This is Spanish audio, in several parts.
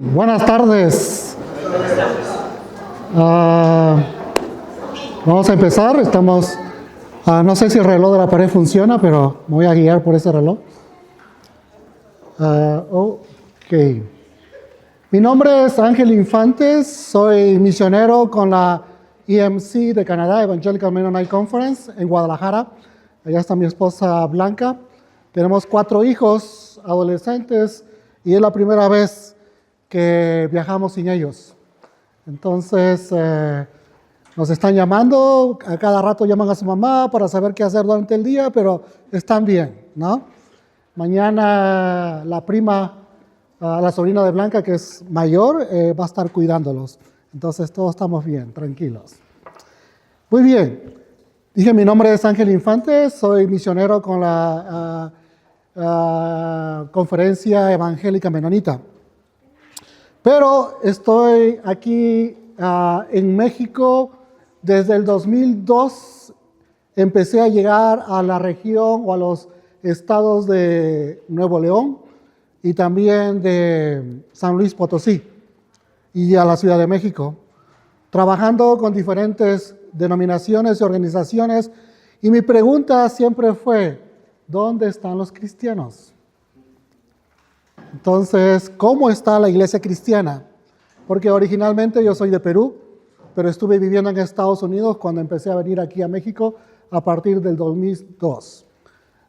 Buenas tardes. Vamos a empezar. No sé si el reloj de la pared funciona, pero me voy a guiar por ese reloj. Ok. Mi nombre es Ángel Infantes, soy misionero con la EMC de Canadá, Evangelical Mennonite Conference, en Guadalajara. Allá está mi esposa Blanca. Tenemos 4 hijos adolescentes y es la primera vez que viajamos sin ellos. Entonces, nos están llamando, a cada rato llaman a su mamá para saber qué hacer durante el día, pero están bien, ¿no? Mañana la prima, la sobrina de Blanca, que es mayor, va a estar cuidándolos. Entonces, todos estamos bien, tranquilos. Muy bien. Dije, mi nombre es Ángel Infante, soy misionero con la Conferencia Evangélica Mennonita. Pero estoy aquí en México desde el 2002. Empecé a llegar a la región o a los estados de Nuevo León y también de San Luis Potosí y a la Ciudad de México, trabajando con diferentes denominaciones y organizaciones. Y mi pregunta siempre fue, ¿dónde están los cristianos? Entonces, ¿cómo está la iglesia cristiana? Porque originalmente yo soy de Perú, pero estuve viviendo en Estados Unidos cuando empecé a venir aquí a México a partir del 2002.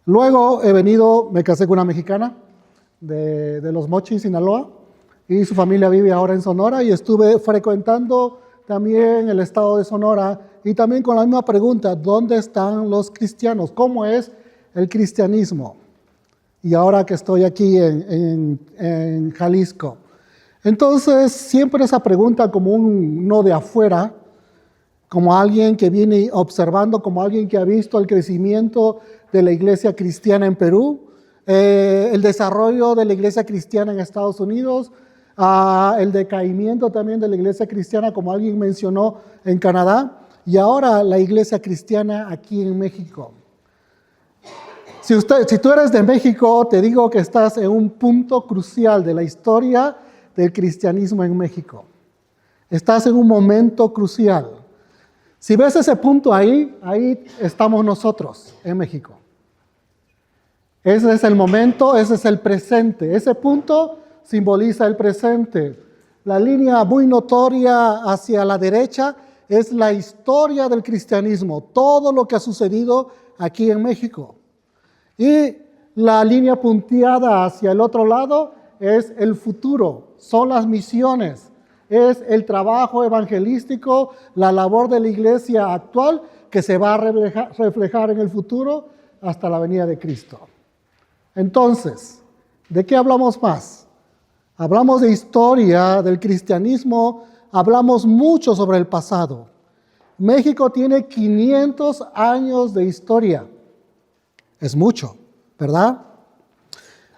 Luego me casé con una mexicana de Los Mochis, Sinaloa, y su familia vive ahora en Sonora, y estuve frecuentando también el estado de Sonora, y también con la misma pregunta, ¿dónde están los cristianos? ¿Cómo es el cristianismo? Y ahora que estoy aquí en Jalisco. Entonces, siempre esa pregunta como uno de afuera, como alguien que viene observando, como alguien que ha visto el crecimiento de la iglesia cristiana en Perú, el desarrollo de la iglesia cristiana en Estados Unidos, el decaimiento también de la iglesia cristiana, como alguien mencionó, en Canadá, y ahora la iglesia cristiana aquí en México. Si tú eres de México, te digo que estás en un punto crucial de la historia del cristianismo en México. Estás en un momento crucial. Si ves ese punto ahí estamos nosotros en México. Ese es el momento, ese es el presente. Ese punto simboliza el presente. La línea muy notoria hacia la derecha es la historia del cristianismo, todo lo que ha sucedido aquí en México. Y la línea punteada hacia el otro lado es el futuro, son las misiones, es el trabajo evangelístico, la labor de la iglesia actual que se va a reflejar en el futuro hasta la venida de Cristo. Entonces, ¿de qué hablamos más? Hablamos de historia del cristianismo, hablamos mucho sobre el pasado. México tiene 500 años de historia. Es mucho, ¿verdad?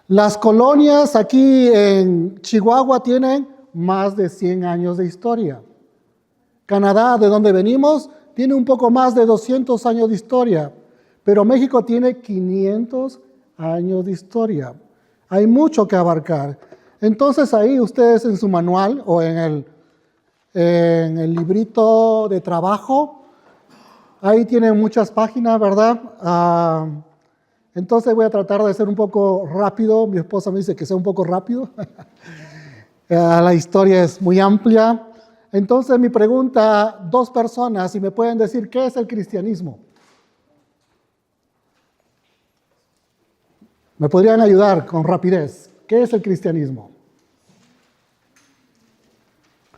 Las colonias aquí en Chihuahua tienen más de 100 años de historia. Canadá, de donde venimos, tiene un poco más de 200 años de historia, pero México tiene 500 años de historia. Hay mucho que abarcar. Entonces ahí ustedes en su manual o en el librito de trabajo, ahí tienen muchas páginas, ¿verdad? Entonces voy a tratar de ser un poco rápido. Mi esposa me dice que sea un poco rápido. La historia es muy amplia. Entonces mi pregunta, 2 personas, si me pueden decir qué es el cristianismo. ¿Me podrían ayudar con rapidez? ¿Qué es el cristianismo?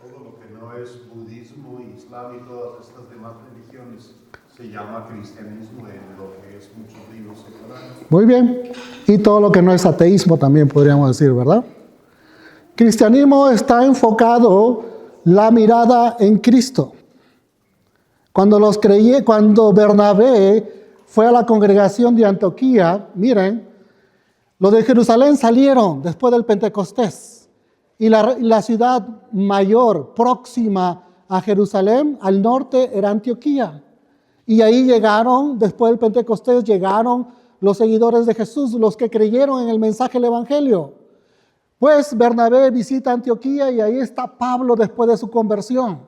Todo lo que no es budismo, islam y todas estas demás religiones se llama cristianismo en lo que es muchos libros seculares. Muy bien. Y todo lo que no es ateísmo también podríamos decir, ¿verdad? Cristianismo está enfocado la mirada en Cristo. Cuando Bernabé fue a la congregación de Antioquía, miren, los de Jerusalén salieron después del Pentecostés. Y la ciudad mayor próxima a Jerusalén, al norte, era Antioquía. Y ahí llegaron, después del Pentecostés, llegaron los seguidores de Jesús, los que creyeron en el mensaje del Evangelio. Pues Bernabé visita Antioquía y ahí está Pablo después de su conversión.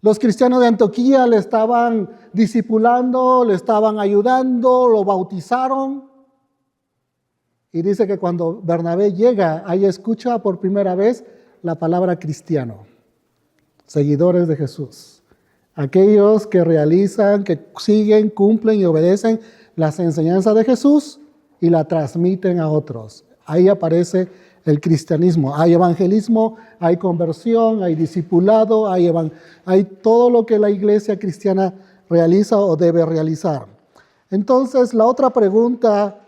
Los cristianos de Antioquía le estaban discipulando, le estaban ayudando, lo bautizaron. Y dice que cuando Bernabé llega, ahí escucha por primera vez la palabra cristiano. Seguidores de Jesús. Aquellos que realizan, que siguen, cumplen y obedecen las enseñanzas de Jesús y la transmiten a otros. Ahí aparece el cristianismo. Hay evangelismo, hay conversión, hay discipulado, hay todo lo que la iglesia cristiana realiza o debe realizar. Entonces, la otra pregunta,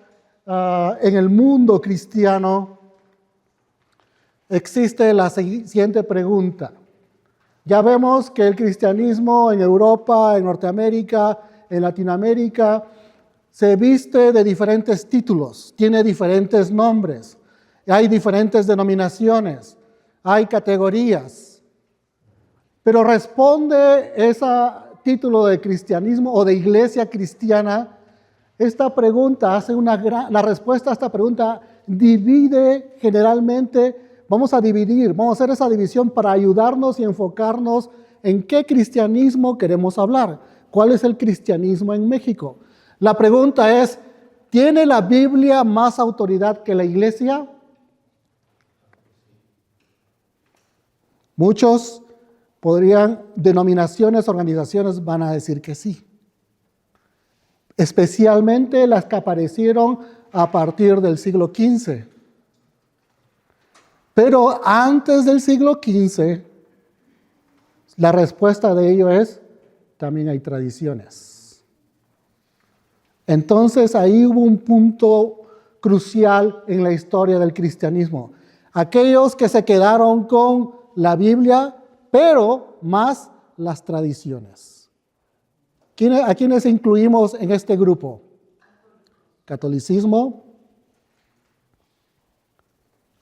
en el mundo cristiano existe la siguiente pregunta. Ya vemos que el cristianismo en Europa, en Norteamérica, en Latinoamérica, se viste de diferentes títulos, tiene diferentes nombres, hay diferentes denominaciones, hay categorías. Pero responde ese título de cristianismo o de iglesia cristiana. Esta pregunta la respuesta a esta pregunta divide generalmente. Vamos a hacer esa división para ayudarnos y enfocarnos en qué cristianismo queremos hablar. ¿Cuál es el cristianismo en México? La pregunta es, ¿tiene la Biblia más autoridad que la iglesia? Muchos denominaciones, organizaciones van a decir que sí. Especialmente las que aparecieron a partir del siglo XV. Pero antes del siglo XV, la respuesta de ello es, también hay tradiciones. Entonces ahí hubo un punto crucial en la historia del cristianismo. Aquellos que se quedaron con la Biblia, pero más las tradiciones. ¿A quiénes incluimos en este grupo? Catolicismo.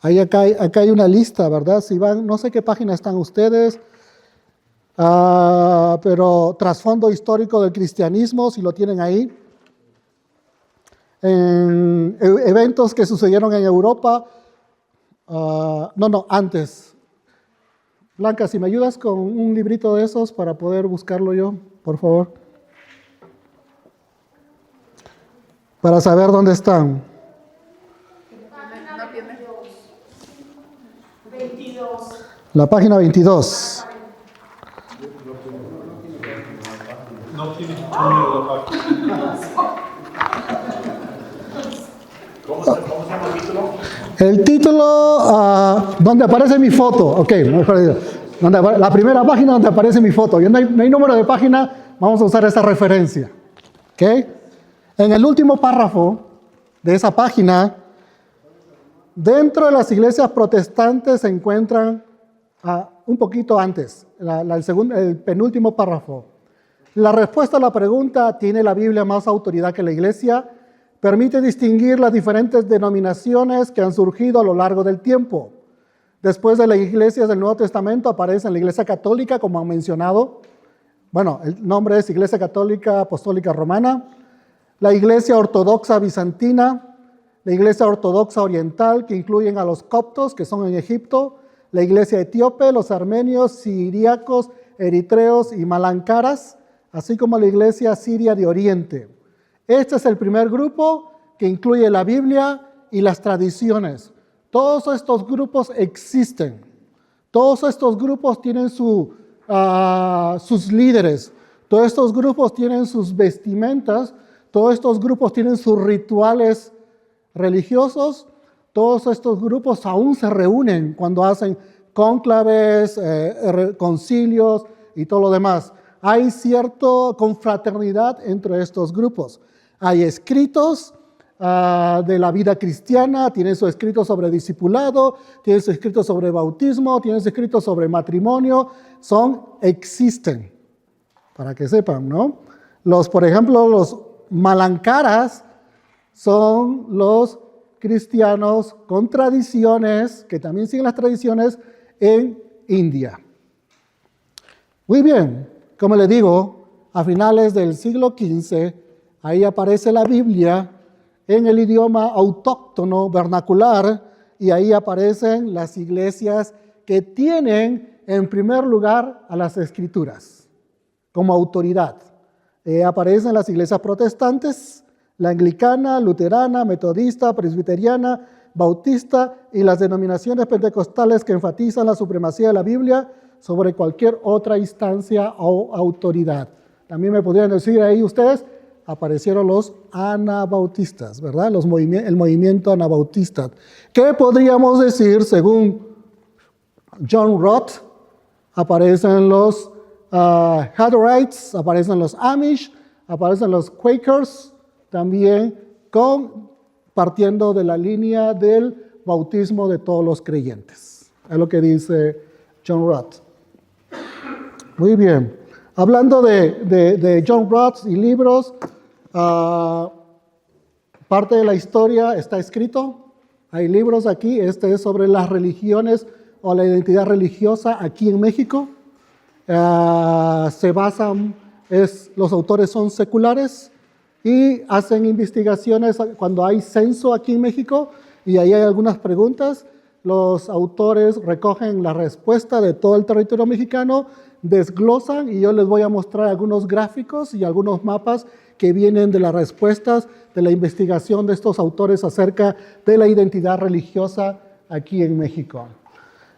Acá hay una lista, ¿verdad? Si van, no sé qué página están ustedes, pero trasfondo histórico del cristianismo, si lo tienen ahí. En eventos que sucedieron en Europa, antes. Blanca, si me ayudas con un librito de esos para poder buscarlo yo, por favor. Para saber dónde están. La página 22. No tiene la página. ¿Cómo se llama el título? El título, donde aparece mi foto. Ok, la primera página donde aparece mi foto. No hay número de página, vamos a usar esa referencia. Ok. En el último párrafo de esa página, dentro de las iglesias protestantes se encuentran un poquito antes, el penúltimo párrafo. La respuesta a la pregunta, ¿tiene la Biblia más autoridad que la iglesia? Permite distinguir las diferentes denominaciones que han surgido a lo largo del tiempo. Después de las iglesias del Nuevo Testamento aparece la Iglesia Católica, como han mencionado. Bueno, el nombre es Iglesia Católica Apostólica Romana. La Iglesia Ortodoxa Bizantina, la Iglesia Ortodoxa Oriental, que incluyen a los coptos, que son en Egipto, la Iglesia Etíope, los armenios, siríacos, eritreos y malancaras, así como la Iglesia Siria de Oriente. Este es el primer grupo que incluye la Biblia y las tradiciones. Todos estos grupos existen. Todos estos grupos tienen sus líderes. Todos estos grupos tienen sus vestimentas. Todos estos grupos tienen sus rituales religiosos. Todos estos grupos aún se reúnen cuando hacen cónclaves, concilios y todo lo demás. Hay cierta confraternidad entre estos grupos. Hay escritos de la vida cristiana, tienen su escrito sobre discipulado, tienen su escrito sobre bautismo, tienen su escrito sobre matrimonio, existen, para que sepan, ¿no? Por ejemplo, los malancaras son los cristianos con tradiciones, que también siguen las tradiciones en India. Muy bien, como les digo, a finales del siglo XV, ahí aparece la Biblia en el idioma autóctono, vernacular, y ahí aparecen las iglesias que tienen en primer lugar a las Escrituras como autoridad. Aparecen las iglesias protestantes, la anglicana, luterana, metodista, presbiteriana, bautista y las denominaciones pentecostales que enfatizan la supremacía de la Biblia sobre cualquier otra instancia o autoridad. También me podrían decir ahí ustedes, aparecieron los anabautistas, ¿verdad? El movimiento anabautista. ¿Qué podríamos decir según John Roth? Aparecen los Hutterites, aparecen los Amish, aparecen los Quakers, también partiendo de la línea del bautismo de todos los creyentes. Es lo que dice John Roth. Muy bien. Hablando de John Roth y libros, parte de la historia está escrito. Hay libros aquí. Este es sobre las religiones o la identidad religiosa aquí en México. Se basan, los autores son seculares y hacen investigaciones cuando hay censo aquí en México y ahí hay algunas preguntas. Los autores recogen la respuesta de todo el territorio mexicano, desglosan y yo les voy a mostrar algunos gráficos y algunos mapas que vienen de las respuestas de la investigación de estos autores acerca de la identidad religiosa aquí en México.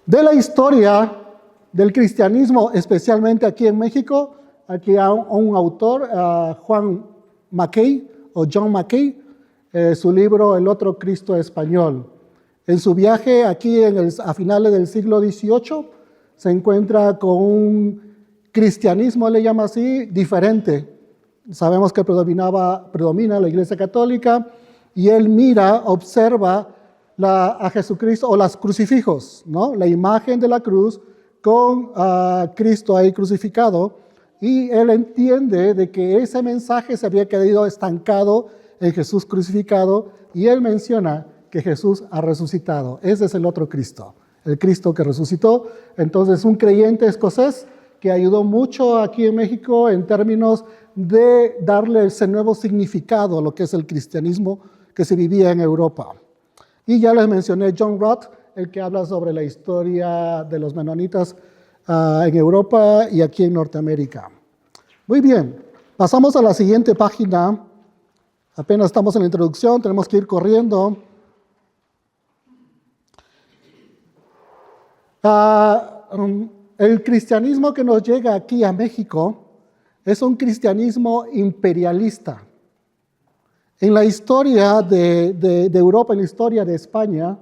De la historia del cristianismo, especialmente aquí en México, aquí hay un autor, Juan Mackay o John Mackay, su libro El otro Cristo español. En su viaje aquí a finales del siglo XVIII se encuentra con un cristianismo, le llama así, diferente. Sabemos que predomina la Iglesia Católica y él observa a Jesucristo o los crucifijos, ¿no? La imagen de la cruz con Cristo ahí crucificado y él entiende de que ese mensaje se había quedado estancado en Jesús crucificado y él menciona que Jesús ha resucitado. Ese es el otro Cristo, el Cristo que resucitó. Entonces, un creyente escocés que ayudó mucho aquí en México en términos de darle ese nuevo significado a lo que es el cristianismo que se vivía en Europa. Y ya les mencioné John Roth, el que habla sobre la historia de los menonitas en Europa y aquí en Norteamérica. Muy bien, pasamos a la siguiente página. Apenas estamos en la introducción, tenemos que ir corriendo. El cristianismo que nos llega aquí a México es un cristianismo imperialista. En la historia de Europa, en la historia de España,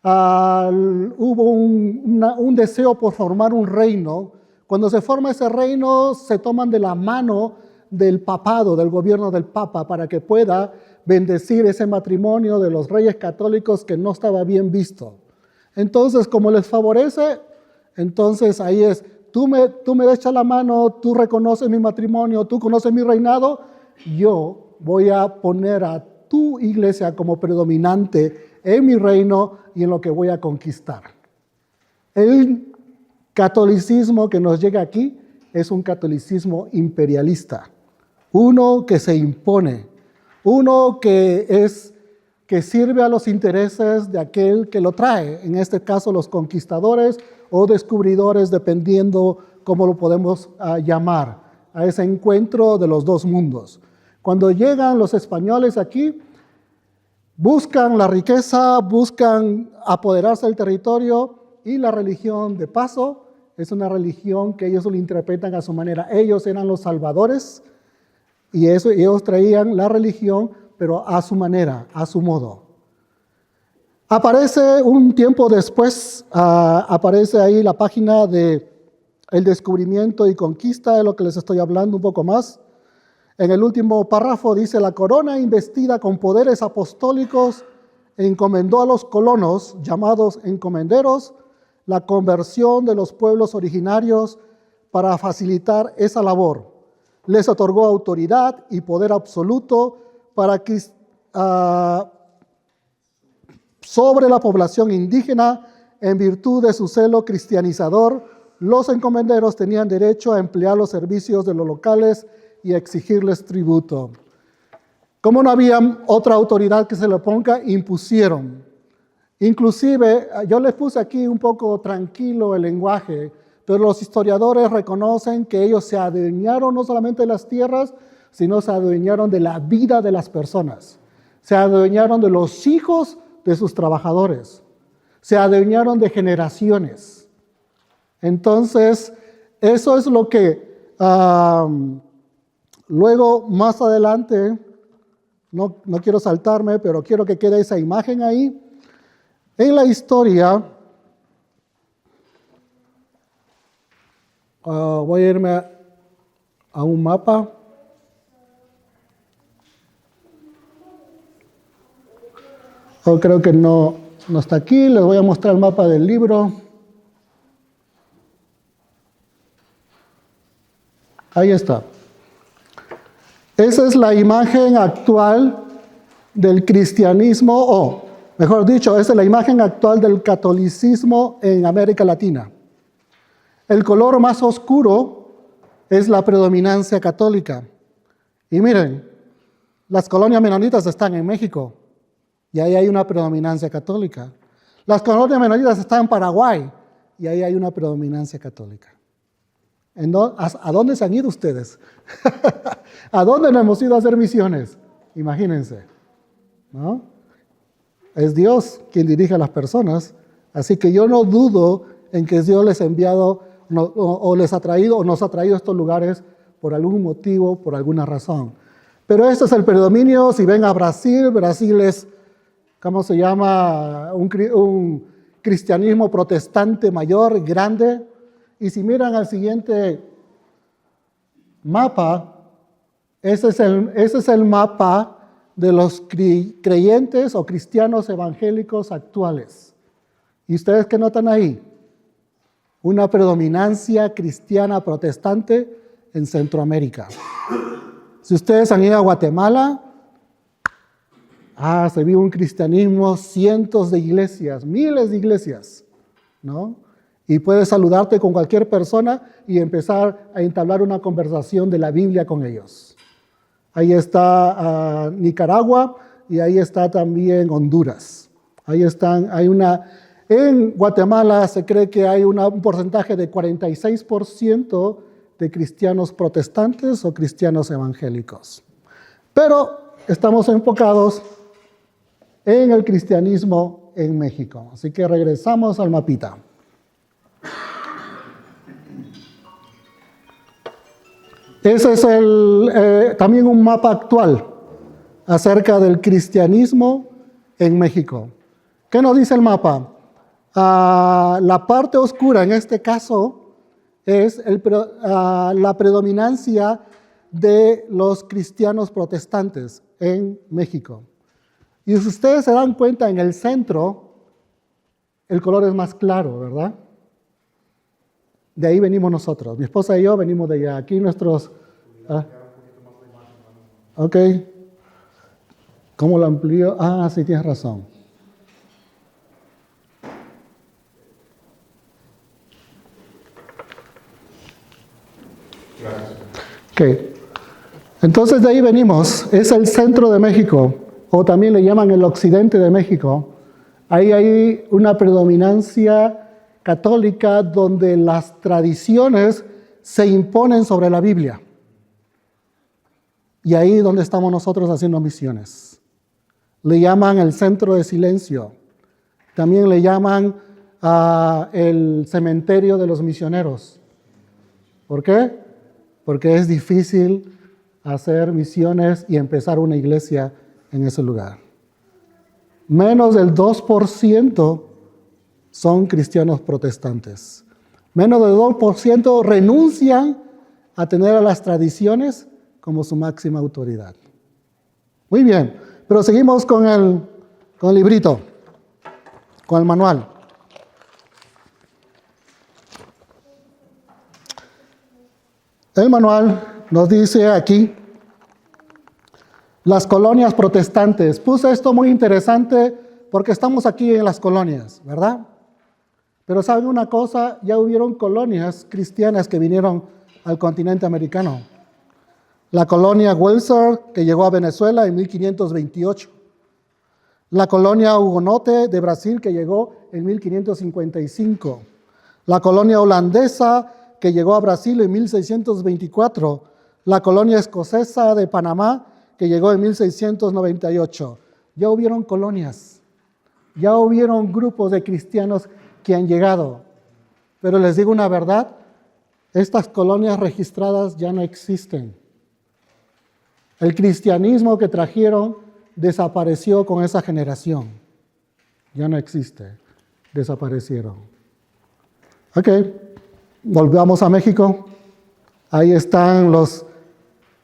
hubo un deseo por formar un reino. Cuando se forma ese reino, se toman de la mano del papado, del gobierno del Papa, para que pueda bendecir ese matrimonio de los reyes católicos que no estaba bien visto. Entonces, como les favorece, entonces ahí es, tú me echas la mano, tú reconoces mi matrimonio, tú conoces mi reinado, yo voy a poner a tu iglesia como predominante en mi reino y en lo que voy a conquistar. El catolicismo que nos llega aquí es un catolicismo imperialista, uno que se impone, uno que sirve a los intereses de aquel que lo trae, en este caso los conquistadores o descubridores, dependiendo cómo lo podemos llamar, a ese encuentro de los dos mundos. Cuando llegan los españoles aquí, buscan la riqueza, buscan apoderarse del territorio y la religión de paso es una religión que ellos lo interpretan a su manera. Ellos eran los salvadores y ellos traían la religión, pero a su manera, a su modo. Aparece un tiempo después, aparece ahí la página de el descubrimiento y conquista, de lo que les estoy hablando un poco más. En el último párrafo dice, la corona investida con poderes apostólicos encomendó a los colonos, llamados encomenderos, la conversión de los pueblos originarios para facilitar esa labor. Les otorgó autoridad y poder absoluto para que sobre la población indígena, en virtud de su celo cristianizador, los encomenderos tenían derecho a emplear los servicios de los locales y a exigirles tributo. Como no había otra autoridad que se le ponga, impusieron Inclusive, yo les puse aquí un poco tranquilo el lenguaje, pero los historiadores reconocen que ellos se adueñaron no solamente de las tierras, sino se adueñaron de la vida de las personas. Se adueñaron de los hijos de sus trabajadores. Se adueñaron de generaciones. Entonces, eso es lo que luego, más adelante, no quiero saltarme, pero quiero que quede esa imagen ahí. En la historia, voy a irme a un mapa. Creo que no está aquí. Les voy a mostrar el mapa del libro. Ahí está. Esa es la imagen actual del cristianismo, o mejor dicho, esa es la imagen actual del catolicismo en América Latina. El color más oscuro es la predominancia católica. Y miren, las colonias menonitas están en México, y ahí hay una predominancia católica. Las colonias menonitas están en Paraguay, y ahí hay una predominancia católica. ¿A dónde se han ido ustedes? ¿A dónde nos hemos ido a hacer misiones? Imagínense, ¿no? Es Dios quien dirige a las personas, así que yo no dudo en que Dios les ha enviado o les ha traído o nos ha traído a estos lugares por algún motivo, por alguna razón. Pero este es el predominio. Si ven a Brasil, Brasil es, ¿cómo se llama? Un cristianismo protestante mayor, grande. Y si miran al siguiente mapa, ese es el mapa de los creyentes o cristianos evangélicos actuales. ¿Y ustedes qué notan ahí? Una predominancia cristiana protestante en Centroamérica. Si ustedes han ido a Guatemala, se vive un cristianismo, cientos de iglesias, miles de iglesias, ¿no? Y puedes saludarte con cualquier persona y empezar a entablar una conversación de la Biblia con ellos. Ahí está Nicaragua y ahí está también Honduras. Ahí están, en Guatemala se cree que hay un porcentaje de 46% de cristianos protestantes o cristianos evangélicos. Pero estamos enfocados en el cristianismo en México. Así que regresamos al mapita. Ese es también un mapa actual acerca del cristianismo en México. ¿Qué nos dice el mapa? La parte oscura en este caso es la predominancia de los cristianos protestantes en México. Y si ustedes se dan cuenta, en el centro el color es más claro, ¿verdad? De ahí venimos nosotros. Mi esposa y yo venimos de allá. Aquí nuestros... Ok. ¿Cómo lo amplío? Sí, tienes razón. Ok. Entonces de ahí venimos. Es el centro de México, o también le llaman el occidente de México. Ahí hay una predominancia católica donde las tradiciones se imponen sobre la Biblia. Y ahí es donde estamos nosotros haciendo misiones. Le llaman el centro de silencio. También le llaman el cementerio de los misioneros. ¿Por qué? Porque es difícil hacer misiones y empezar una iglesia en ese lugar. Menos del 2% son cristianos protestantes. Menos del 2% renuncian a tener a las tradiciones como su máxima autoridad. Muy bien, pero seguimos con el librito, con el manual. El manual nos dice aquí las colonias protestantes. Puse esto muy interesante porque estamos aquí en las colonias, ¿verdad? Pero ¿saben una cosa? Ya hubieron colonias cristianas que vinieron al continente americano. La colonia Welser, que llegó a Venezuela en 1528. La colonia hugonote de Brasil, que llegó en 1555. La colonia holandesa, que llegó a Brasil en 1624. La colonia escocesa de Panamá, que llegó en 1698. Ya hubieron colonias, ya hubieron grupos de cristianos que han llegado. Pero les digo una verdad, estas colonias registradas ya no existen. El cristianismo que trajeron desapareció con esa generación. Ya no existe, desaparecieron. Ok, volvamos a México. Ahí están los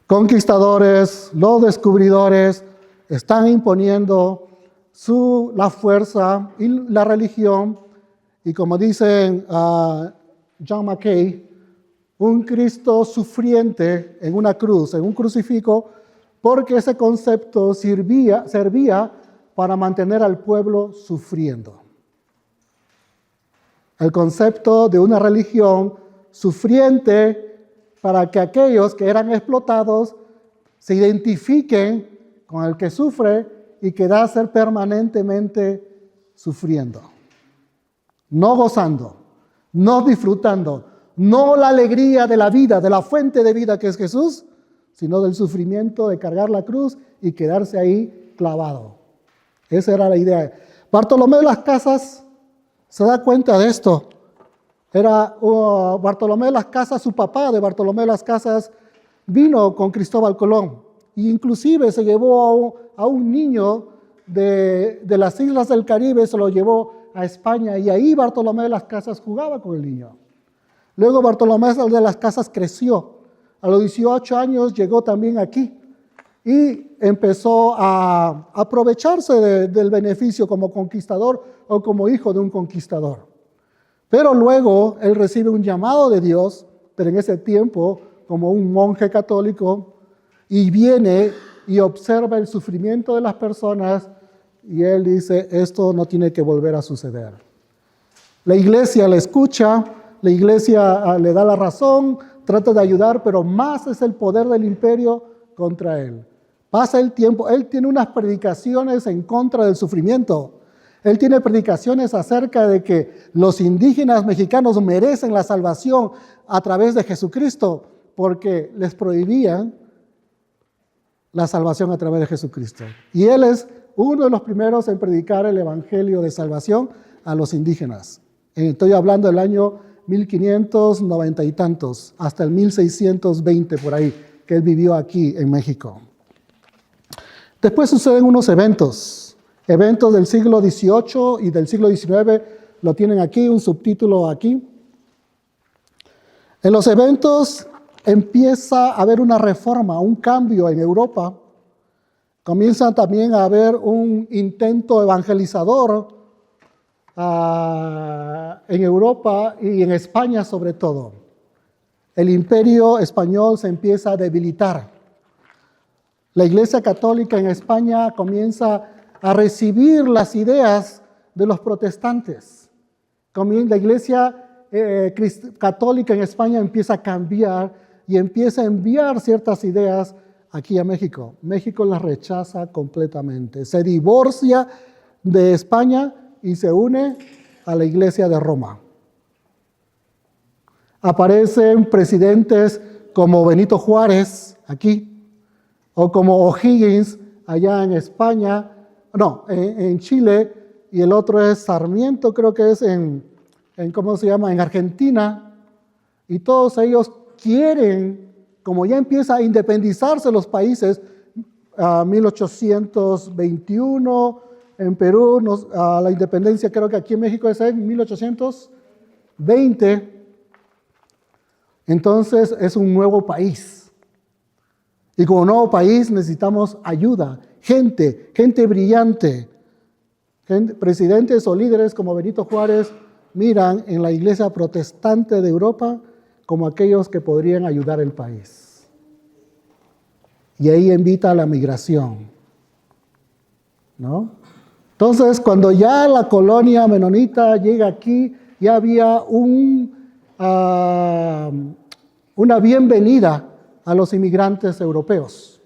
conquistadores, los descubridores, están imponiendo la fuerza y la religión. Y como dicen John Mackay, un Cristo sufriente en una cruz, en un crucifijo, porque ese concepto servía para mantener al pueblo sufriendo. El concepto de una religión sufriente para que aquellos que eran explotados se identifiquen con el que sufre y que da a ser permanentemente sufriendo. No gozando, no disfrutando, no la alegría de la vida, de la fuente de vida que es Jesús, sino del sufrimiento de cargar la cruz y quedarse ahí clavado. Esa era la idea. Bartolomé de las Casas se da cuenta de esto. Era Bartolomé de las Casas, su papá de Bartolomé de las Casas, vino con Cristóbal Colón. E inclusive se llevó a un niño de las islas del Caribe, se lo llevó a España y ahí Bartolomé de las Casas jugaba con el niño. Luego Bartolomé de las Casas creció. A los 18 años llegó también aquí y empezó a aprovecharse del beneficio como conquistador o como hijo de un conquistador. Pero luego él recibe un llamado de Dios, pero en ese tiempo como un monje católico, y viene y observa el sufrimiento de las personas y él dice, esto no tiene que volver a suceder. La iglesia le escucha, la iglesia le da la razón, trata de ayudar, pero más es el poder del imperio contra él. Pasa el tiempo, él tiene unas predicaciones en contra del sufrimiento. Él tiene predicaciones acerca de que los indígenas mexicanos merecen la salvación a través de Jesucristo, porque les prohibían la salvación a través de Jesucristo. Y él es uno de los primeros en predicar el evangelio de salvación a los indígenas. Estoy hablando del año 1590 y tantos, hasta el 1620 por ahí, que él vivió aquí en México. Después suceden unos eventos del siglo XVIII y del siglo XIX, lo tienen aquí, un subtítulo aquí. En los eventos empieza a haber una reforma, un cambio en Europa. Comienza también a haber un intento evangelizador en Europa y en España sobre todo. El imperio español se empieza a debilitar. La Iglesia Católica en España comienza a recibir las ideas de los protestantes. La Iglesia Católica en España empieza a cambiar y empieza a enviar ciertas ideas aquí a México. México las rechaza completamente. Se divorcia de España y se une a la Iglesia de Roma. Aparecen presidentes como Benito Juárez aquí, o como O'Higgins allá en España, en Chile, y el otro es Sarmiento, creo que es en Argentina, y todos ellos quieren, como ya empieza a independizarse los países, 1821, en Perú, la independencia creo que aquí en México es en 1820, entonces es un nuevo país. Y como nuevo país necesitamos ayuda, gente brillante. Presidentes o líderes como Benito Juárez miran en la iglesia protestante de Europa como aquellos que podrían ayudar al país. Y ahí invita a la migración, ¿no? Entonces, cuando ya la colonia menonita llega aquí, ya había una bienvenida a los inmigrantes europeos.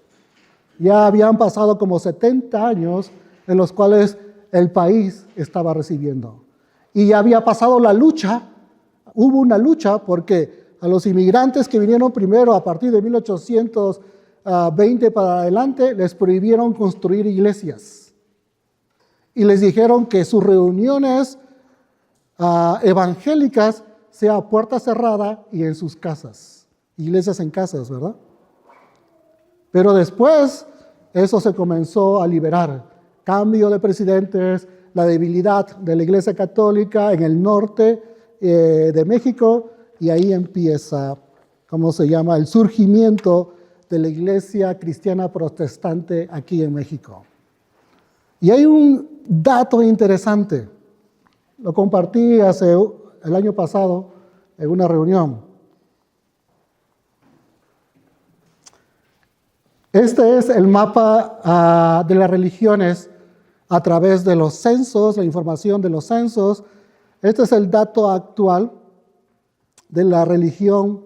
Ya habían pasado como 70 años en los cuales el país estaba recibiendo. Y ya había pasado la lucha, hubo una lucha porque a los inmigrantes que vinieron primero a partir de 1820 para adelante les prohibieron construir iglesias. Y les dijeron que sus reuniones evangélicas sea a puerta cerrada y en sus casas. Iglesias en casas, ¿verdad? Pero después eso se comenzó a liberar. Cambio de presidentes, la debilidad de la Iglesia Católica en el norte de México, y ahí empieza, ¿cómo se llama?, el surgimiento de la Iglesia Cristiana Protestante aquí en México. Y hay un dato interesante, lo compartí el año pasado en una reunión. Este es el mapa de las religiones a través de los censos, la información de los censos. Este es el dato actual de la religión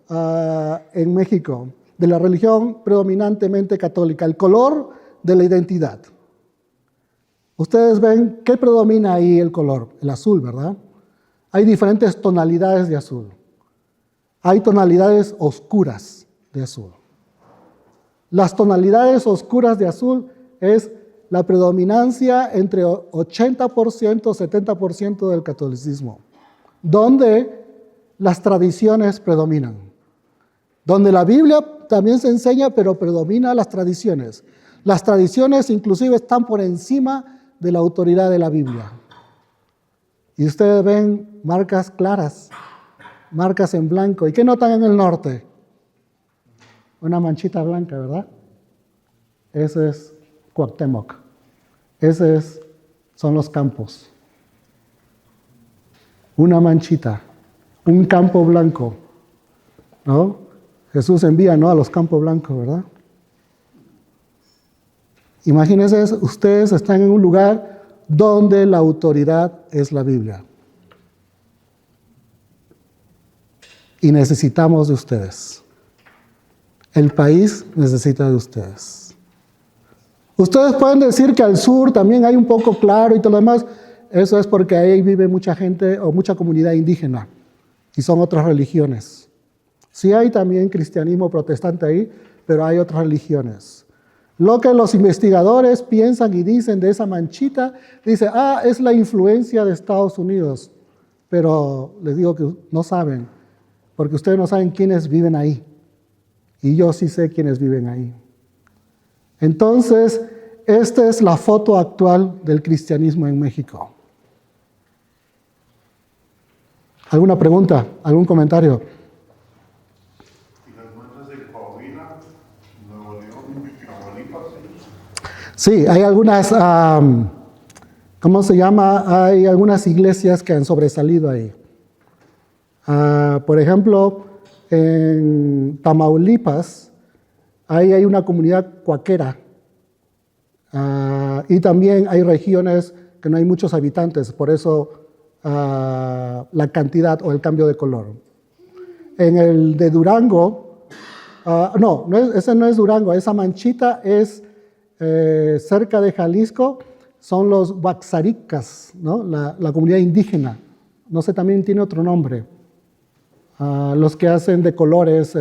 en México, de la religión predominantemente católica, el color de la identidad. Ustedes ven, ¿qué predomina ahí el color? El azul, ¿verdad? Hay diferentes tonalidades de azul. Hay tonalidades oscuras de azul. Las tonalidades oscuras de azul es la predominancia entre 80%, 70% del catolicismo, donde las tradiciones predominan, donde la Biblia también se enseña, pero predomina las tradiciones. Las tradiciones inclusive están por encima de la autoridad de la Biblia. Y ustedes ven marcas claras, marcas en blanco. ¿Y qué notan en el norte? Una manchita blanca, ¿verdad? Ese es Cuauhtémoc. Son los campos. Una manchita, un campo blanco, ¿no? Jesús envía, ¿no?, a los campos blancos, ¿verdad? Imagínense, ustedes están en un lugar donde la autoridad es la Biblia. Y necesitamos de ustedes. El país necesita de ustedes. Ustedes pueden decir que al sur también hay un poco claro y todo lo demás. Eso es porque ahí vive mucha gente o mucha comunidad indígena y son otras religiones. Sí hay también cristianismo protestante ahí, pero hay otras religiones. Lo que los investigadores piensan y dicen de esa manchita, dice, es la influencia de Estados Unidos. Pero les digo que no saben, porque ustedes no saben quiénes viven ahí. Y yo sí sé quiénes viven ahí. Entonces, esta es la foto actual del cristianismo en México. ¿Alguna pregunta? ¿Algún comentario? ¿Y las manchas de Coahuila, Nuevo León, Tamaulipas? Sí, hay algunas, ¿cómo se llama? Hay algunas iglesias que han sobresalido ahí. Por ejemplo, en Tamaulipas, ahí hay una comunidad cuáquera. Y también hay regiones que no hay muchos habitantes, por eso la cantidad o el cambio de color. En el de Durango, ese no es Durango, esa manchita es cerca de Jalisco, son los Huaxaricas, ¿no? La comunidad indígena. No sé, también tiene otro nombre. Los que hacen de colores,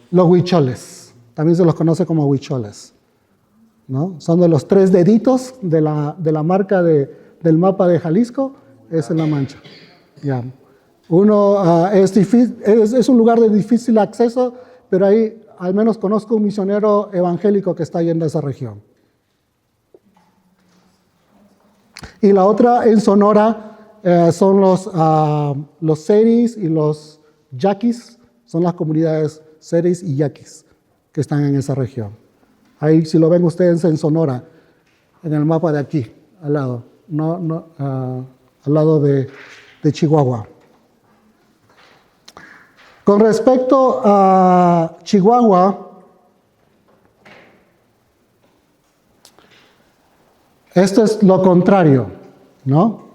los huicholes, también se los conoce como huicholes, ¿no? Son de los 3 deditos de la marca del mapa de Jalisco, esa es la mancha. Ya. Es un lugar de difícil acceso, pero ahí al menos conozco un misionero evangélico que está yendo a esa región. Y la otra en Sonora son los seris y los yaquis, son las comunidades seris y yaquis que están en esa región. Ahí, si lo ven ustedes en Sonora, en el mapa de aquí, al lado, al lado de Chihuahua. Con respecto a Chihuahua, esto es lo contrario, ¿no?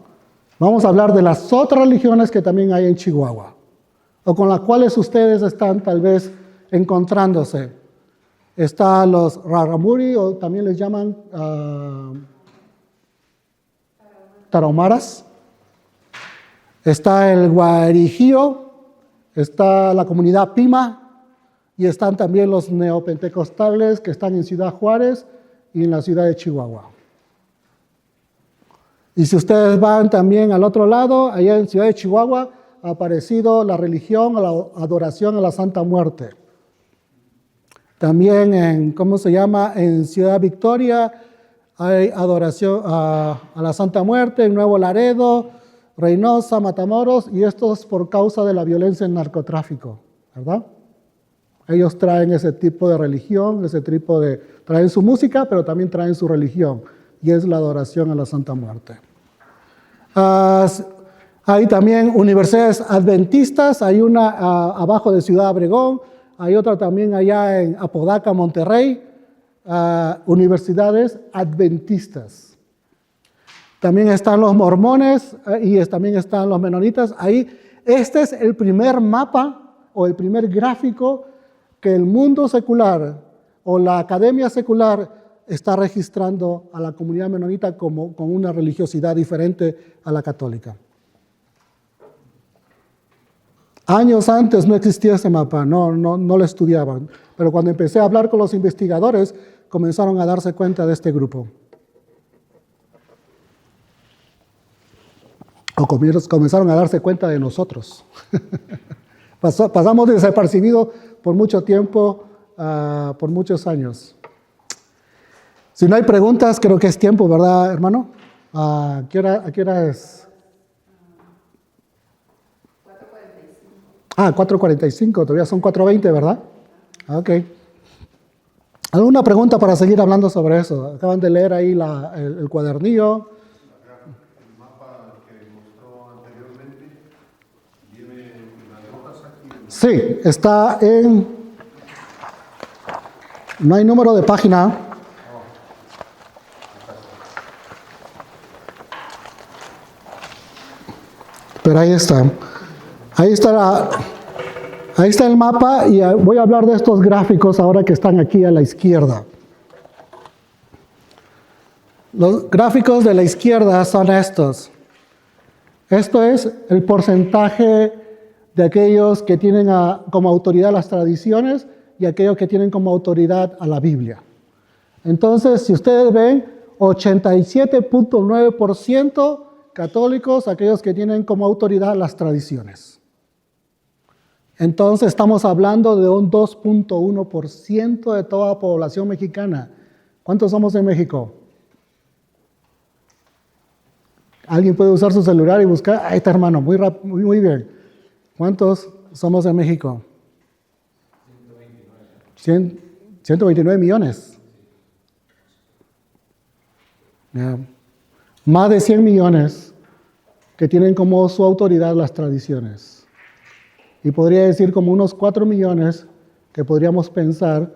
Vamos a hablar de las otras religiones que también hay en Chihuahua, o con las cuales ustedes están tal vez encontrándose. Está los raramuri, o también les llaman tarahumaras. Está el guarijío, está la comunidad Pima, y están también los neopentecostales que están en Ciudad Juárez y en la ciudad de Chihuahua. Y si ustedes van también al otro lado, allá en Ciudad de Chihuahua, ha aparecido la religión, la adoración a la Santa Muerte. También en Ciudad Victoria hay adoración a la Santa Muerte, en Nuevo Laredo, Reynosa, Matamoros, y esto es por causa de la violencia en narcotráfico, ¿verdad? Ellos traen ese tipo de religión, traen su música, pero también traen su religión, y es la adoración a la Santa Muerte. Hay también universidades adventistas, hay una abajo de Ciudad Obregón, hay otra también allá en Apodaca, Monterrey, universidades adventistas. También están los mormones y también están los menonitas. Ahí, este es el primer mapa o el primer gráfico que el mundo secular o la academia secular está registrando a la comunidad menonita con una religiosidad diferente a la católica. Años antes no existía ese mapa, no lo estudiaban, pero cuando empecé a hablar con los investigadores, comenzaron a darse cuenta de este grupo. O comenzaron a darse cuenta de nosotros. Pasamos desapercibidos por mucho tiempo, por muchos años. Si no hay preguntas, creo que es tiempo, ¿verdad, hermano? ¿A qué hora es? 4:45, todavía son 4:20, ¿verdad? Ok. ¿Alguna pregunta para seguir hablando sobre eso? Acaban de leer ahí el cuadernillo. El mapa que mostró anteriormente, ¿viene las notas aquí? Sí, está en... No hay número de página. Pero ahí está. Ahí está el mapa y voy a hablar de estos gráficos ahora que están aquí a la izquierda. Los gráficos de la izquierda son estos. Esto es el porcentaje de aquellos que tienen como autoridad las tradiciones y aquellos que tienen como autoridad a la Biblia. Entonces, si ustedes ven, 87.9% católicos, aquellos que tienen como autoridad las tradiciones. Entonces estamos hablando de un 2.1% de toda la población mexicana. ¿Cuántos somos en México? ¿Alguien puede usar su celular y buscar? Ahí está, hermano, muy bien. ¿Cuántos somos en México? 129 millones. Yeah. Más de 100 millones que tienen como su autoridad las tradiciones. Y podría decir como unos 4 millones que podríamos pensar,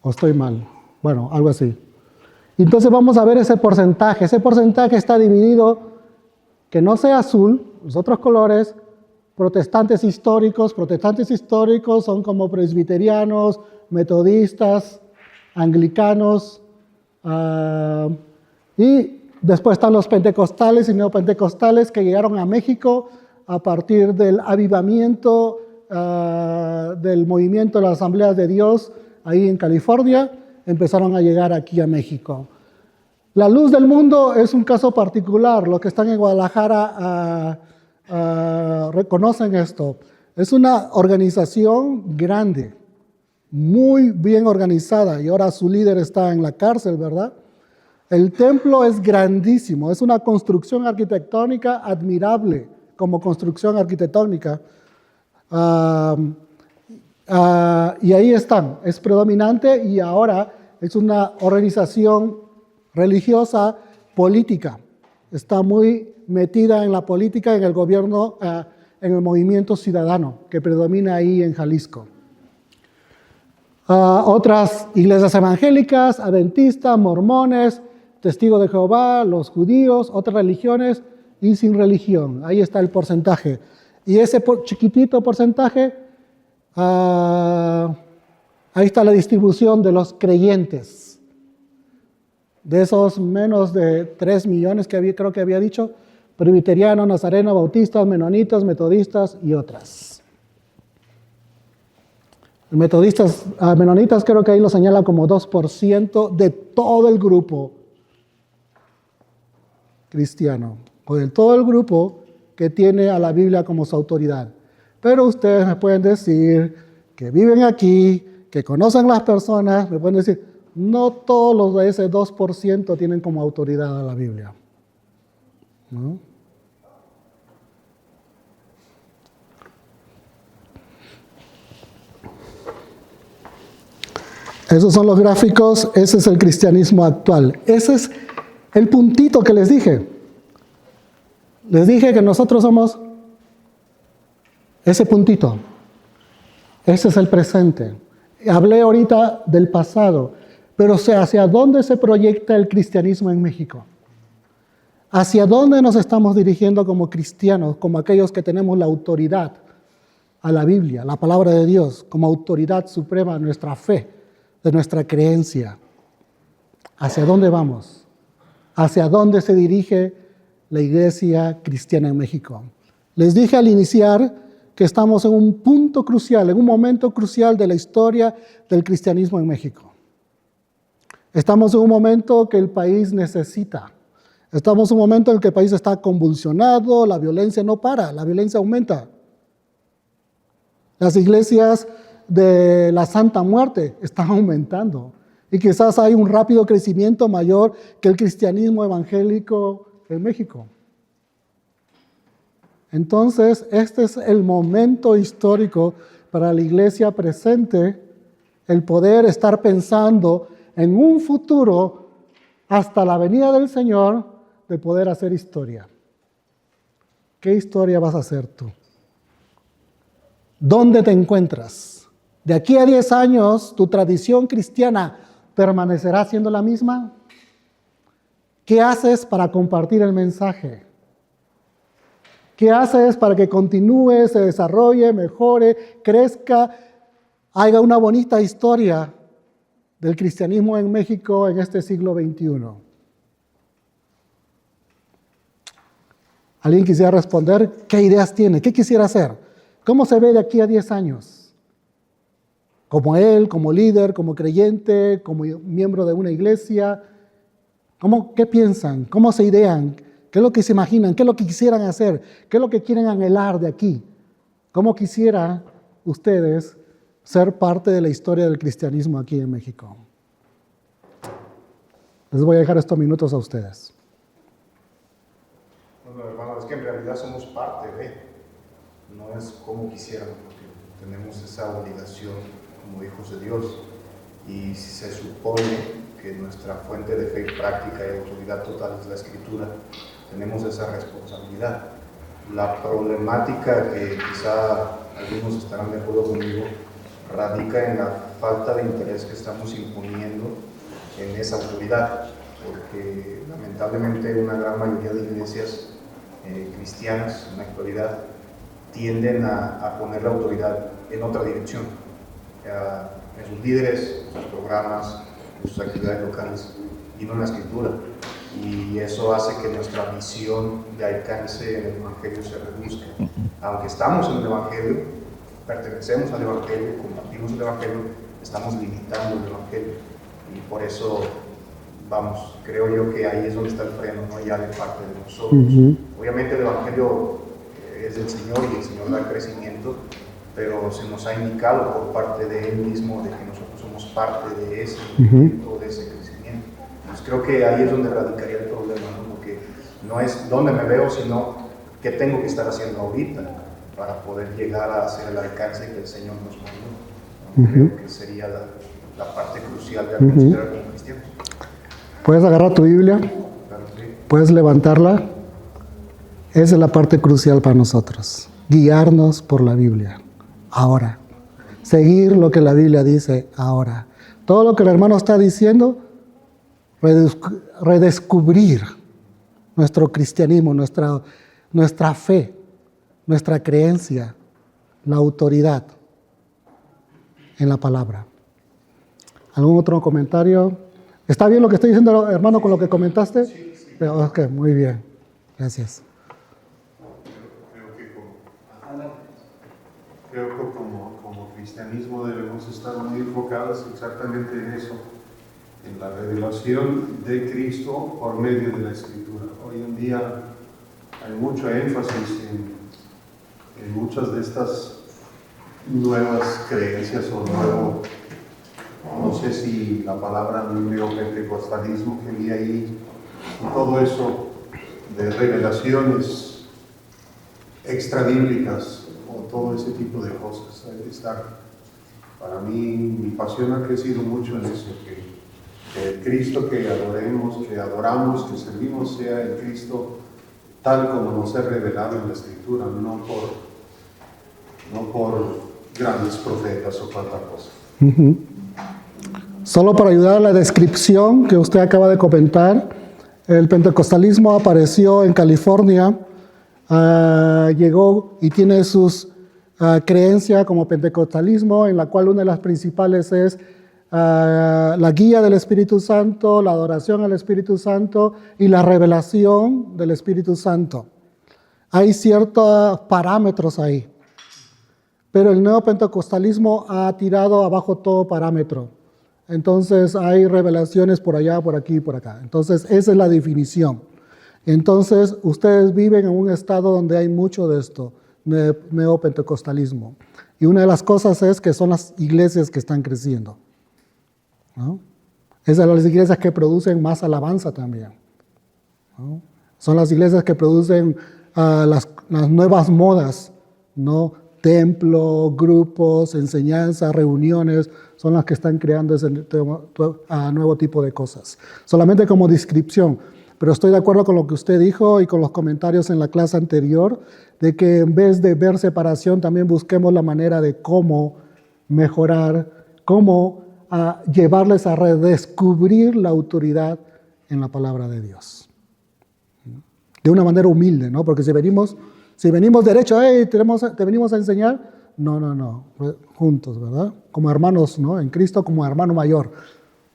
o estoy mal, bueno, algo así. Entonces vamos a ver ese porcentaje. Ese porcentaje está dividido, que no sea azul, los otros colores, protestantes históricos son como presbiterianos, metodistas, anglicanos, y después están los pentecostales y neopentecostales que llegaron a México a partir del avivamiento del movimiento de las Asambleas de Dios ahí en California, empezaron a llegar aquí a México. La Luz del Mundo es un caso particular. Los que están en Guadalajara reconocen esto. Es una organización grande, muy bien organizada, y ahora su líder está en la cárcel, ¿verdad? El templo es grandísimo, es una construcción arquitectónica admirable como construcción arquitectónica. Y ahí están, es predominante y ahora es una organización religiosa política. Está muy metida en la política, en el gobierno, en el movimiento ciudadano que predomina ahí en Jalisco. Otras iglesias evangélicas, adventistas, mormones, testigos de Jehová, los judíos, otras religiones y sin religión. Ahí está el porcentaje. Y ese chiquitito porcentaje Ahí está la distribución de los creyentes. De esos menos de 3 millones que creo que había dicho, presbiterianos, nazarenos, bautistas, menonitas, metodistas y otras. Menonitas creo que ahí lo señala como 2% de todo el grupo cristiano, o de todo el grupo que tiene a la Biblia como su autoridad. Pero ustedes me pueden decir que viven aquí, que conocen las personas, me pueden decir, no todos los de ese 2% tienen como autoridad a la Biblia, ¿no? Esos son los gráficos, ese es el cristianismo actual. Ese es el puntito que les dije. Les dije que nosotros somos ese puntito. Ese es el presente. Hablé ahorita del pasado, pero ¿hacia dónde se proyecta el cristianismo en México? ¿Hacia dónde nos estamos dirigiendo como cristianos, como aquellos que tenemos la autoridad a la Biblia, la palabra de Dios, como autoridad suprema de nuestra fe, de nuestra creencia? ¿Hacia dónde vamos? ¿Hacia dónde se dirige la iglesia cristiana en México? Les dije al iniciar que estamos en un punto crucial, en un momento crucial de la historia del cristianismo en México. Estamos en un momento que el país necesita. Estamos en un momento en el que el país está convulsionado, la violencia no para, la violencia aumenta. Las iglesias de la Santa Muerte están aumentando y quizás hay un rápido crecimiento mayor que el cristianismo evangélico en México. Entonces, este es el momento histórico para la iglesia presente, el poder estar pensando en un futuro hasta la venida del Señor, de poder hacer historia. ¿Qué historia vas a hacer tú? ¿Dónde te encuentras? ¿De aquí a 10 años tu tradición cristiana permanecerá siendo la misma? ¿Qué haces para compartir el mensaje? ¿Qué haces para que continúe, se desarrolle, mejore, crezca, haya una bonita historia del cristianismo en México en este siglo XXI? ¿Alguien quisiera responder? ¿Qué ideas tiene? ¿Qué quisiera hacer? ¿Cómo se ve de aquí a 10 años? Como él, como líder, como creyente, como miembro de una iglesia. ¿Qué piensan? ¿Cómo se idean? ¿Qué es lo que se imaginan? ¿Qué es lo que quisieran hacer? ¿Qué es lo que quieren anhelar de aquí? ¿Cómo quisieran ustedes ser parte de la historia del cristianismo aquí en México? Les voy a dejar estos minutos a ustedes. Bueno, hermano, es que en realidad somos parte de, no es como quisiéramos, porque tenemos esa obligación como hijos de Dios. Y si se supone que nuestra fuente de fe práctica y autoridad total es la Escritura, tenemos esa responsabilidad. La problemática que quizá algunos estarán de acuerdo conmigo radica en la falta de interés que estamos imponiendo en esa autoridad, porque lamentablemente una gran mayoría de iglesias cristianas en la actualidad tienden a poner la autoridad en otra dirección, en sus líderes, en sus programas, en sus actividades locales y no en la Escritura. Y eso hace que nuestra visión de alcance en el Evangelio se reduzca. Aunque estamos en el Evangelio, pertenecemos al Evangelio, compartimos el Evangelio, estamos limitando el Evangelio. Y por eso, creo yo que ahí es donde está el freno, ¿no? Ya de parte de nosotros. Obviamente el Evangelio es del Señor y el Señor da crecimiento, pero se nos ha indicado por parte de Él mismo de que nosotros somos parte de ese movimiento, de ese crecimiento. Entonces creo que ahí es donde radicaría el problema, ¿no? Porque no es dónde me veo, sino qué tengo que estar haciendo ahorita para poder llegar a hacer el alcance que el Señor nos mandó. Creo que sería la parte crucial de considerar como cristianos. ¿Puedes agarrar tu Biblia? Claro, sí. ¿Puedes levantarla? Esa es la parte crucial para nosotros. Guiarnos por la Biblia. Ahora. Seguir lo que la Biblia dice ahora. Todo lo que el hermano está diciendo, redescubrir nuestro cristianismo, nuestra fe, nuestra creencia, la autoridad en la palabra. ¿Algún otro comentario? ¿Está bien lo que estoy diciendo, hermano, con lo que comentaste? Sí, sí. Ok, muy bien. Gracias. Creo que como cristianismo debemos estar muy enfocados exactamente en eso, en la revelación de Cristo por medio de la Escritura. Hoy en día hay mucho énfasis en muchas de estas nuevas creencias o nuevo, no sé si la palabra neopentecostalismo que vi ahí, y todo eso de revelaciones extrabíblicas o todo ese tipo de cosas. Hay que estar, para mí, mi pasión ha crecido mucho en eso, que el Cristo que adoramos, que servimos, sea el Cristo tal como nos es revelado en la Escritura, no por grandes profetas o cuanta cosa. Solo para ayudar a la descripción que usted acaba de comentar, el pentecostalismo apareció en California, llegó y tiene sus creencias como pentecostalismo, en la cual una de las principales es la guía del Espíritu Santo, la adoración al Espíritu Santo y la revelación del Espíritu Santo. Hay ciertos parámetros ahí, pero el neopentecostalismo ha tirado abajo todo parámetro. Entonces hay revelaciones por allá, por aquí y por acá. Entonces esa es la definición. Entonces ustedes viven en un estado donde hay mucho de esto, neopentecostalismo. Y una de las cosas es que son las iglesias que están creciendo, ¿no? Esas son las iglesias que producen más alabanza también, ¿no? Son las iglesias que producen las nuevas modas, ¿no? Templos, grupos, enseñanzas, reuniones, son las que están creando ese nuevo tipo de cosas. Solamente como descripción, pero estoy de acuerdo con lo que usted dijo y con los comentarios en la clase anterior, de que en vez de ver separación, también busquemos la manera de cómo mejorar, cómo llevarles a redescubrir la autoridad en la palabra de Dios. De una manera humilde, ¿no? Porque si venimos derecho, hey, te venimos a enseñar, no, juntos, ¿verdad? Como hermanos, ¿no? En Cristo como hermano mayor,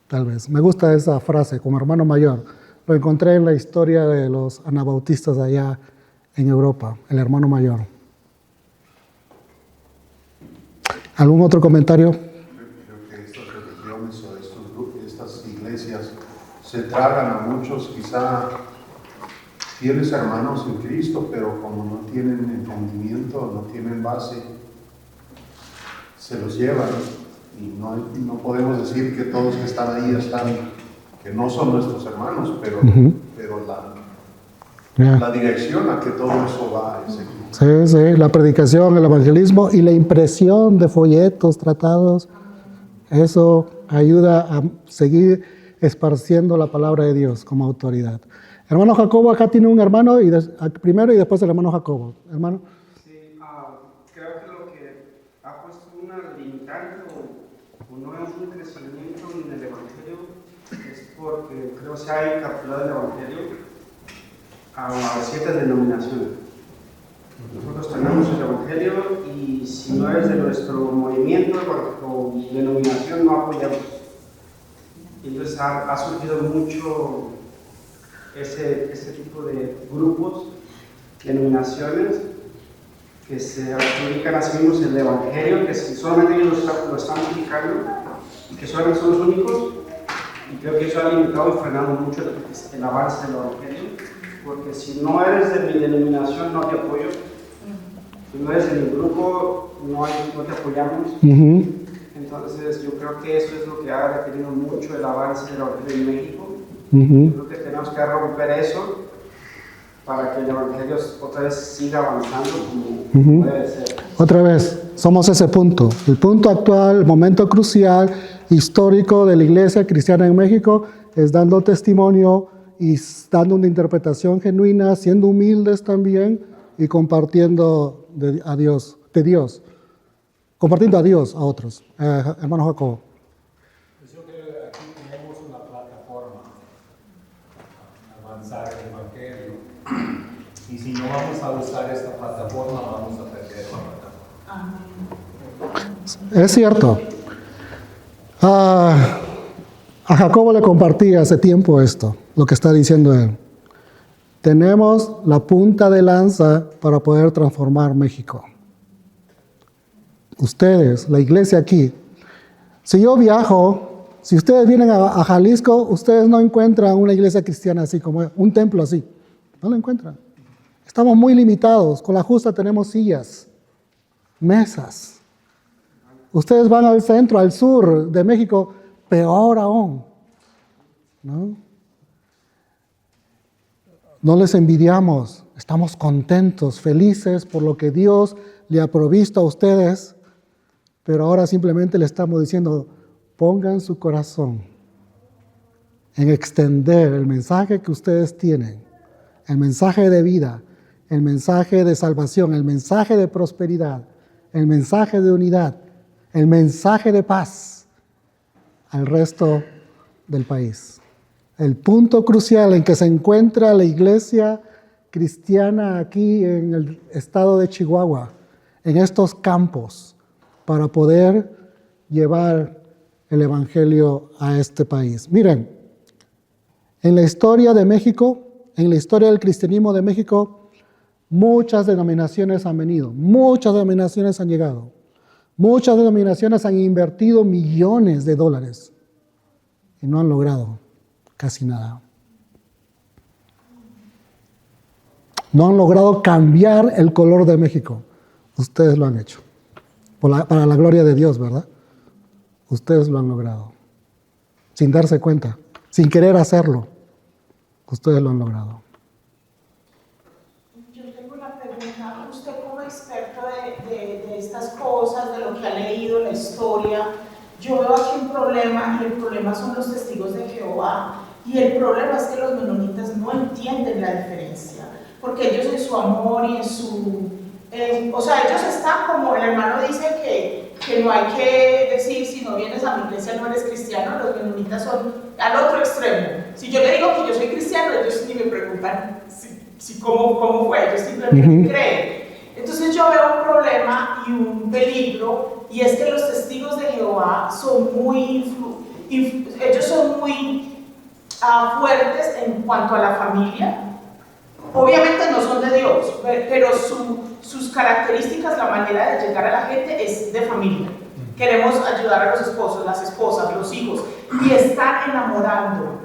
tal vez. Me gusta esa frase, como hermano mayor. Lo encontré en la historia de los anabautistas allá en Europa, el hermano mayor. ¿Algún otro comentario? Creo que estas religiones o estas iglesias se tragan a muchos, quizá fieles hermanos en Cristo, pero como no tienen entendimiento, no tienen base, se los llevan. Y no podemos decir que todos que están ahí que no son nuestros hermanos, pero la dirección a que todo eso va es aquí. Sí, la predicación, el evangelismo y la impresión de folletos, tratados, eso ayuda a seguir esparciendo la palabra de Dios como autoridad. Hermano Jacobo, acá tiene un hermano, primero y después el hermano Jacobo. Hermano. Sí, creo que lo que ha puesto una limitante o no es un crecimiento en el Evangelio es porque creo que se ha encapsulado el Evangelio a ciertas denominaciones. Nosotros tenemos el Evangelio y si no eres de nuestro movimiento o denominación no apoyamos. Entonces ha surgido mucho ese tipo de grupos, denominaciones que se adjudican a sí mismos el Evangelio, que solamente ellos lo están predicando y que solamente son los únicos, y creo que eso ha limitado y frenado mucho el avance del Evangelio, porque si no eres de mi denominación no te apoyo, si no eres de mi grupo no te apoyamos. Entonces yo creo que eso es lo que ha detenido mucho el avance del Evangelio en México. Yo creo que tenemos que romper eso para que el Evangelio otra vez siga avanzando como debe ser. Otra vez, somos ese punto. El punto actual, el momento crucial, histórico de la iglesia cristiana en México es dando testimonio y dando una interpretación genuina, siendo humildes también y compartiendo de Dios. Compartiendo a Dios a otros. Hermano Jacobo. Yo creo que aquí tenemos una plataforma para avanzar el Evangelio. Y si no vamos a usar esta plataforma, vamos a perder la plataforma. Es cierto. Jacobo le compartí hace tiempo esto, lo que está diciendo él. Tenemos la punta de lanza para poder transformar México. Ustedes, la iglesia aquí. Si yo viajo, si ustedes vienen a Jalisco, ustedes no encuentran una iglesia cristiana así como un templo así. No lo encuentran. Estamos muy limitados. Con la justa tenemos sillas, mesas. Ustedes van al centro, al sur de México, peor aún, ¿no? No les envidiamos, estamos contentos, felices por lo que Dios le ha provisto a ustedes, pero ahora simplemente le estamos diciendo, pongan su corazón en extender el mensaje que ustedes tienen, el mensaje de vida, el mensaje de salvación, el mensaje de prosperidad, el mensaje de unidad, el mensaje de paz al resto del país. El punto crucial en que se encuentra la iglesia cristiana aquí en el estado de Chihuahua, en estos campos, para poder llevar el evangelio a este país. Miren, en la historia de México, en la historia del cristianismo de México, muchas denominaciones han venido, muchas denominaciones han llegado, muchas denominaciones han invertido millones de dólares y no han logrado casi nada. No han logrado cambiar el color de México. Ustedes lo han hecho. Para la gloria de Dios, ¿verdad? Ustedes lo han logrado. Sin darse cuenta, sin querer hacerlo. Ustedes lo han logrado. Yo tengo una pregunta. Usted como experto de estas cosas, de lo que ha leído, la historia, yo veo aquí un problema, y el problema son los testigos de Jehová. Y el problema es que los menonitas no entienden la diferencia, porque ellos en su amor y en su... o sea, ellos están como el hermano dice que no hay que decir, si no vienes a mi iglesia no eres cristiano. Los menonitas son al otro extremo. Si yo le digo que yo soy cristiano, ellos ni me preguntan cómo fue, ellos simplemente creen. Entonces yo veo un problema y un peligro, y es que los testigos de Jehová son muy... ellos son muy... fuertes en cuanto a la familia. Obviamente no son de Dios, pero sus características, la manera de llegar a la gente es de familia. Queremos ayudar a los esposos, las esposas, los hijos, y están enamorando.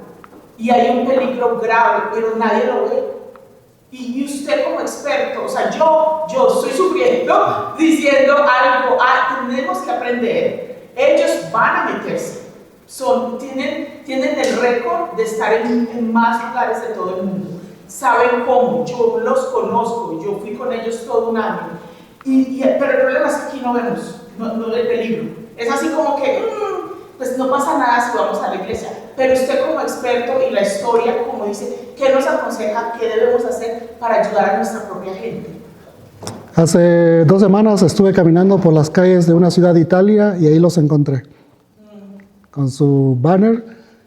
Y hay un peligro grave, pero nadie lo ve. Y usted como experto, o sea, yo estoy sufriendo diciendo algo, tenemos que aprender. Ellos van a meterse. Tienen el récord de estar en más lugares de todo el mundo. Saben cómo, yo los conozco, yo fui con ellos todo un año. Pero el problema es que aquí no vemos, no el peligro. Es así como que, pues no pasa nada si vamos a la iglesia. Pero usted como experto y la historia, como dice, ¿qué nos aconseja? ¿Qué debemos hacer para ayudar a nuestra propia gente? Hace 2 semanas estuve caminando por las calles de una ciudad de Italia y ahí los encontré. Con su banner,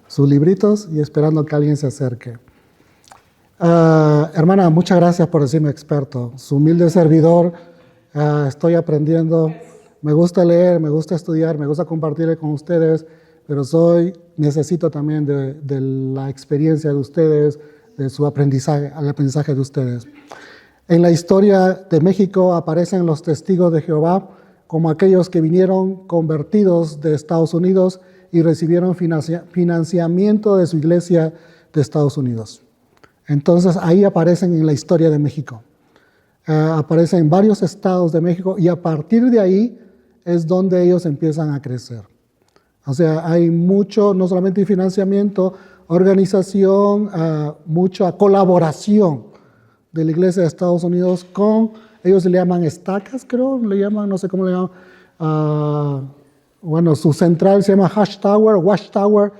sus libritos y esperando que alguien se acerque. Hermana, muchas gracias por decirme experto. Su humilde servidor, estoy aprendiendo. Me gusta leer, me gusta estudiar, me gusta compartir con ustedes, pero necesito también de la experiencia de ustedes, de su aprendizaje, el aprendizaje de ustedes. En la historia de México aparecen los testigos de Jehová como aquellos que vinieron convertidos de Estados Unidos y recibieron financiamiento de su iglesia de Estados Unidos. Entonces ahí aparecen en la historia de México. Aparecen en varios estados de México y a partir de ahí es donde ellos empiezan a crecer. O sea, hay mucho, no solamente financiamiento, organización, mucha colaboración de la iglesia de Estados Unidos con, ellos le llaman estacas, creo, le llaman, no sé cómo le llaman, bueno, su central se llama Watchtower,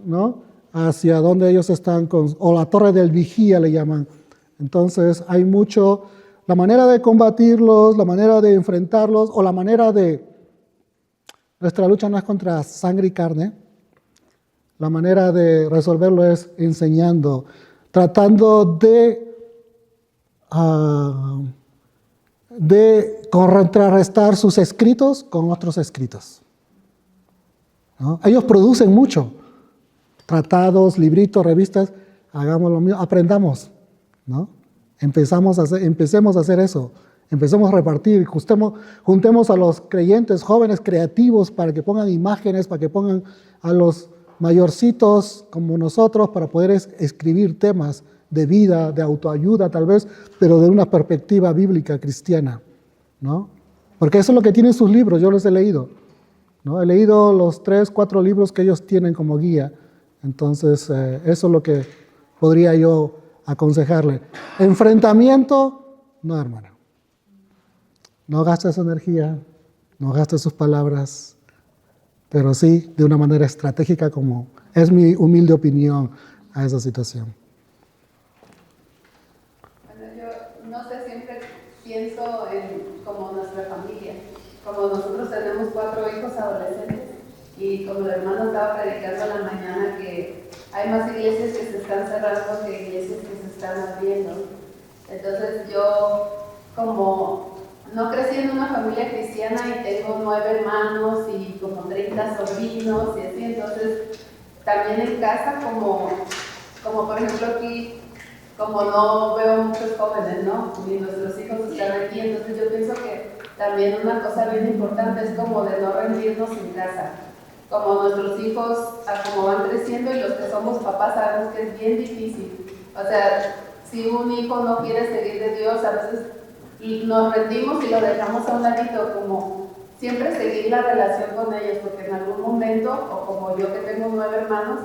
¿no? Hacia donde ellos están, o la torre del vigía le llaman. Entonces hay mucho, la manera de combatirlos, la manera de enfrentarlos, o la manera de, nuestra lucha no es contra sangre y carne, la manera de resolverlo es enseñando, tratando de contrarrestar sus escritos con otros escritos, ¿no? Ellos producen mucho, tratados, libritos, revistas, hagamos lo mismo, aprendamos, ¿no? Empecemos a hacer eso, empecemos a repartir, juntemos a los creyentes jóvenes creativos para que pongan imágenes, para que pongan a los mayorcitos como nosotros para poder escribir temas de vida, de autoayuda tal vez, pero de una perspectiva bíblica cristiana, ¿no? Porque eso es lo que tienen sus libros, yo los he leído, ¿no? He leído los 3, 4 libros que ellos tienen como guía, entonces eso es lo que podría yo aconsejarle. Enfrentamiento, no, hermano. No gaste su energía, no gaste sus palabras, pero sí de una manera estratégica, como es mi humilde opinión a esa situación. Bueno, yo no sé, siempre pienso en como nuestra familia. Como nosotros tenemos 4 hijos adolescentes y como el hermano estaba predicando en la mañana que hay más iglesias que se están cerrando que iglesias que se están abriendo. Entonces yo como no crecí en una familia cristiana y tengo 9 hermanos y como 30 sobrinos y así, entonces también en casa como por ejemplo aquí, como no veo muchos jóvenes, ¿no? Y nuestros hijos están aquí, entonces yo pienso que también una cosa bien importante es como de no rendirnos en casa. Como nuestros hijos, como van creciendo y los que somos papás sabemos que es bien difícil. O sea, si un hijo no quiere seguir de Dios, a veces nos rendimos y lo dejamos a un ladito, como siempre seguir la relación con ellos, porque en algún momento, o como yo que tengo 9 hermanos,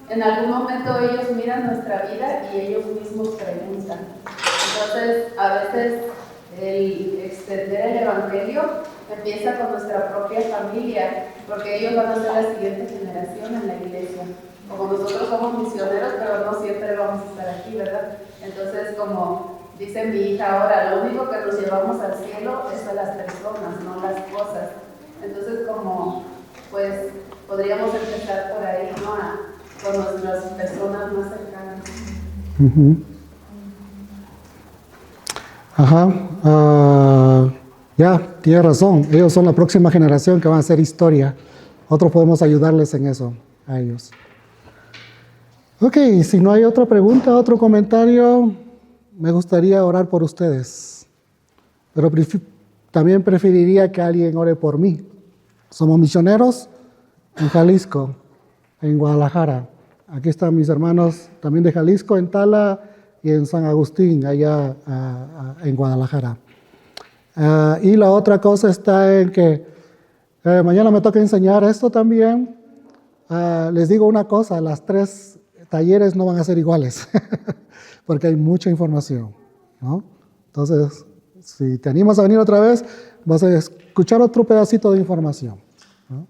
en algún momento ellos miran nuestra vida y ellos mismos preguntan. Entonces, a veces el extender el evangelio empieza con nuestra propia familia, porque ellos van a ser la siguiente generación en la iglesia. Como nosotros somos misioneros, pero no siempre vamos a estar aquí, ¿verdad? Entonces, como dice mi hija ahora, lo único que nos llevamos al cielo es a las personas, no las cosas. Entonces, como, pues, podríamos empezar por ahí, ¿no? Con nuestras personas más cercanas. Ajá. Ya, tiene razón. Ellos son la próxima generación que van a hacer historia. Nosotros podemos ayudarles en eso, a ellos. Ok, si no hay otra pregunta, otro comentario, me gustaría orar por ustedes. Pero también preferiría que alguien ore por mí. Somos misioneros en Jalisco, en Guadalajara. Aquí están mis hermanos también de Jalisco, en Tala y en San Agustín, allá en Guadalajara. Y la otra cosa está en que mañana me toca enseñar esto también. Les digo una cosa, las 3 talleres no van a ser iguales, porque hay mucha información, ¿no? Entonces, si te animas a venir otra vez, vas a escuchar otro pedacito de información, ¿no?